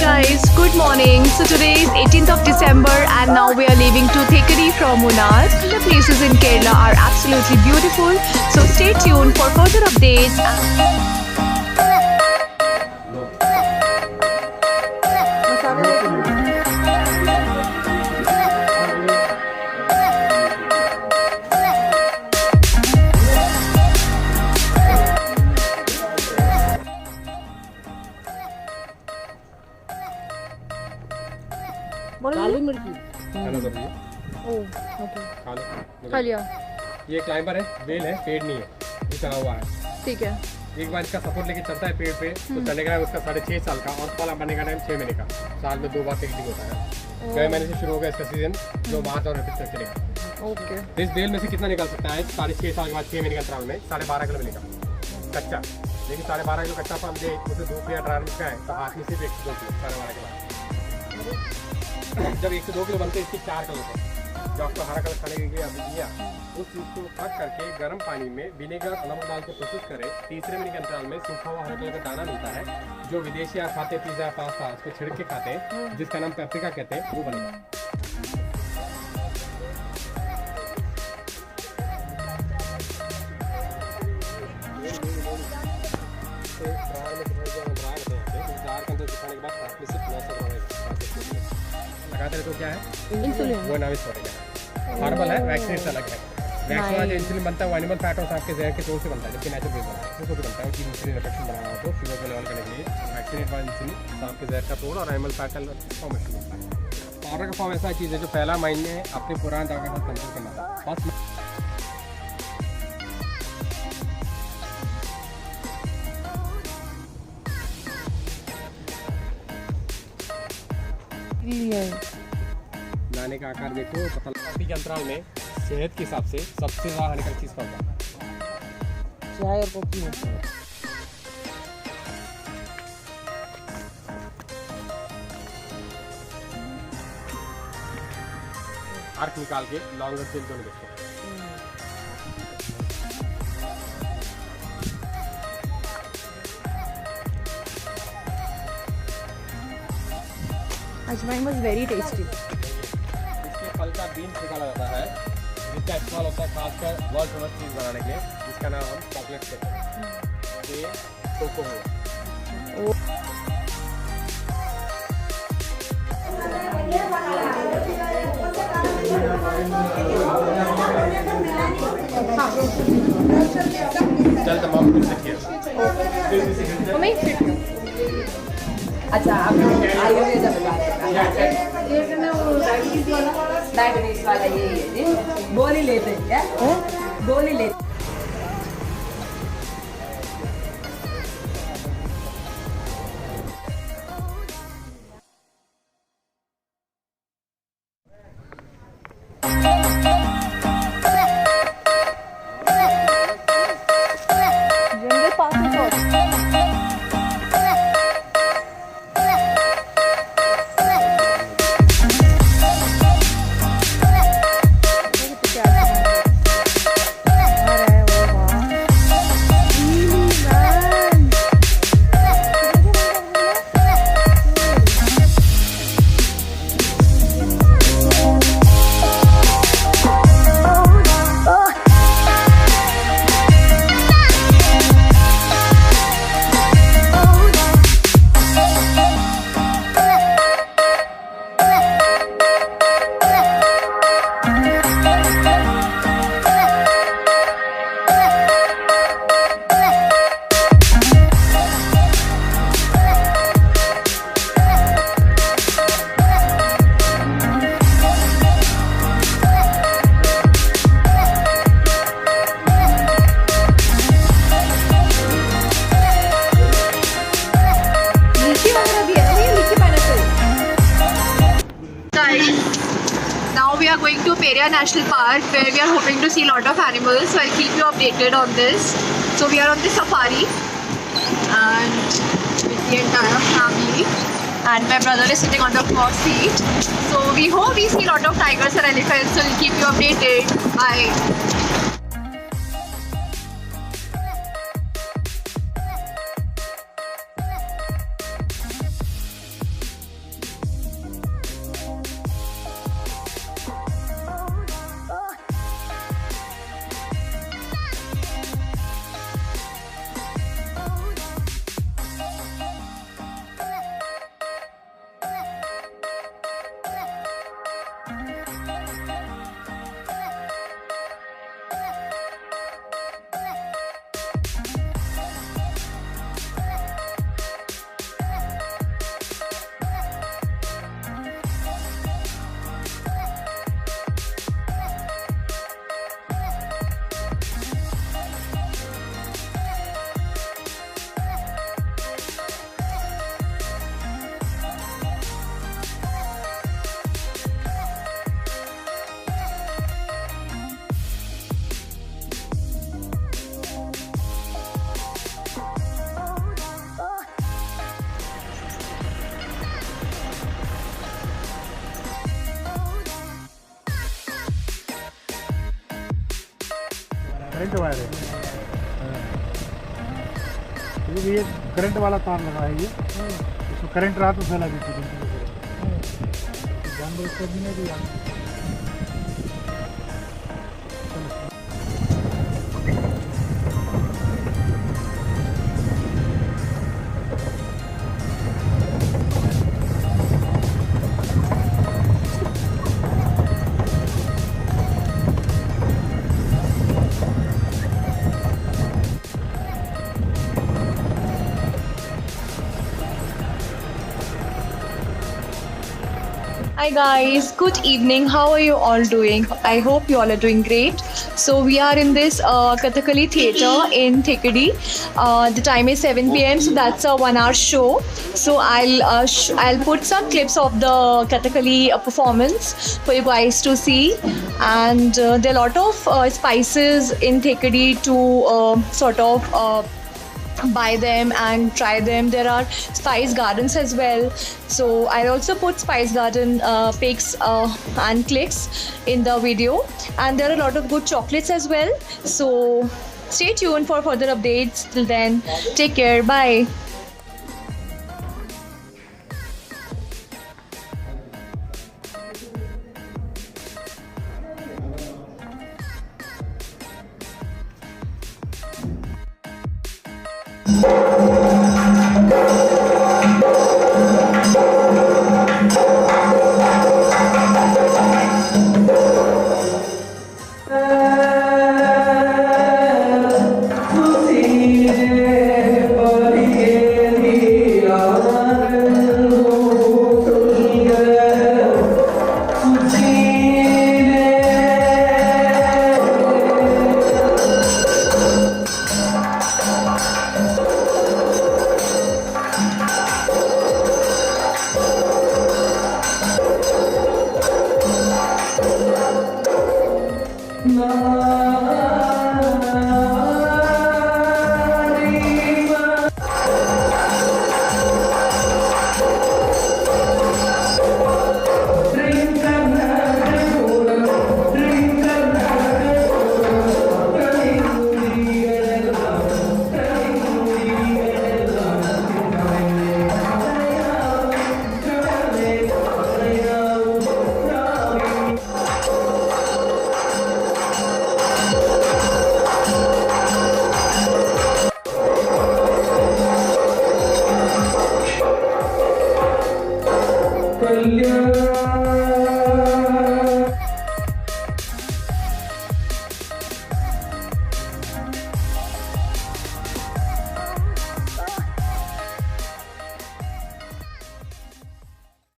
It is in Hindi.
guys, good morning. So today is 18th of December and now we are leaving to Thekkady from Munnar. The places in Kerala are absolutely beautiful. So stay tuned for further updates. काली मिर्ची खा लिया। ये क्लाइंबर है, वेल है, पेड़ नहीं है, ये चढ़ा हुआ है। ठीक है। एक बार इसका सपोर्ट लेके चलता है पेड़ पे तो चलेगा उसका 6.5 साल का और फल बनने का टाइम 6 महीने का। साल में 2 बार टेकनिक होता है। 6 महीने से शुरू होगा इसका सीजन जो मार्च और अप्रैल तक चलेगा। ओके। इस बेल में से कितना निकल सकता है? 6.5 साल के बाद 6 महीने के अंतराल में 12.5 किलो मिलेगा कच्चा। लेकिन 12.5 किलो कच्चा फल दे उसे धूप या ड्राई में है तो हाथ में सिर्फ 1 से 2 किलो 12.5 के बाद। जब 1 से 2 किलो बनते हैं इसकी 4 किलो होता है। जो आपको हरा कलर खाने के लिए दिया उस चीज़ को रख करके गर्म पानी में विनेगर नमक डाल के प्रोसेस करें। तीसरे महीने के अंतराल में सूखा हुआ हरा कलर का दाना मिलता है जो विदेशी आप खाते पिज्जा पास्ता उसको छिड़क के खाते हैं जिसका नाम पेपरिका कहते हैं, वो बनेगा। लगाते रहे तो क्या है इंसुलिन, वो नाइट्रोजन हार्बल है, वैक्सीन अलग है। वैक्सीन वाला जो इंसुलिन बनता है वो एनिमल फैट और आपके जहर के तौर से बनता है जबकि नेचुरल बेस बनता है उसको बनता है कि इंसुलिन रिडक्शन बनाना हो तो शुगर को लेवल करने के लिए वैक्सीनेट वाला इंसुलिन आपके जहर का तोड़ और एनिमल फैट का फॉर्मेशन होता है। पाउडर का फॉर्म ऐसा चीज़ है जो पहला महीने अपने पुराने दवा के साथ कंट्रोल करना था। लाने का आकार देखो पता के अंतराल में सेहत के हिसाब से सबसे ज़्यादा हानिकारक चीज़ कौन सा? चाय और कॉफी होती है। आर्क निकाल के लॉन्गर सेल दोनों देखो। Ajwain was very tasty. इसके फल का बीन्स निकाला जाता है जिसका इस्तेमाल होता है खासकर वर्ल्ड फेमस चीज़ बनाने के लिए जिसका नाम हम चॉकलेट कहते हैं। ये कोको है। चल तमाम कुछ देखिए। अच्छा आप आयुर्वेद बता ये डायबिटीज वाला ये गोली लेते हैं क्या? गोली लेते Now we are going to Periyar National Park where we are hoping to see a lot of animals, so I'll keep you updated on this. So we are on the safari and with the entire family and my brother is sitting on the front seat. So we hope we see a lot of tigers and elephants, so we'll keep you updated. Bye. Current wire है। ये करंट वाला तार लगा है ये, इसको करंट रहा तो फैला देती है। जानवर को भी नहीं दिया। Hi guys, good evening. How are you all doing? I hope you all are doing great. So we are in this Kathakali theatre in Thekkady. The time is 7 p.m. So that's a 1 hour show. So I'll put some clips of the Kathakali performance for you guys to see. And there are a lot of spices in Thekkady to sort of buy them and try them. There are spice gardens as well, so I'll also put spice garden pics and clicks in the video, and there are a lot of good chocolates as well, so stay tuned for further updates. Till then, take care, bye.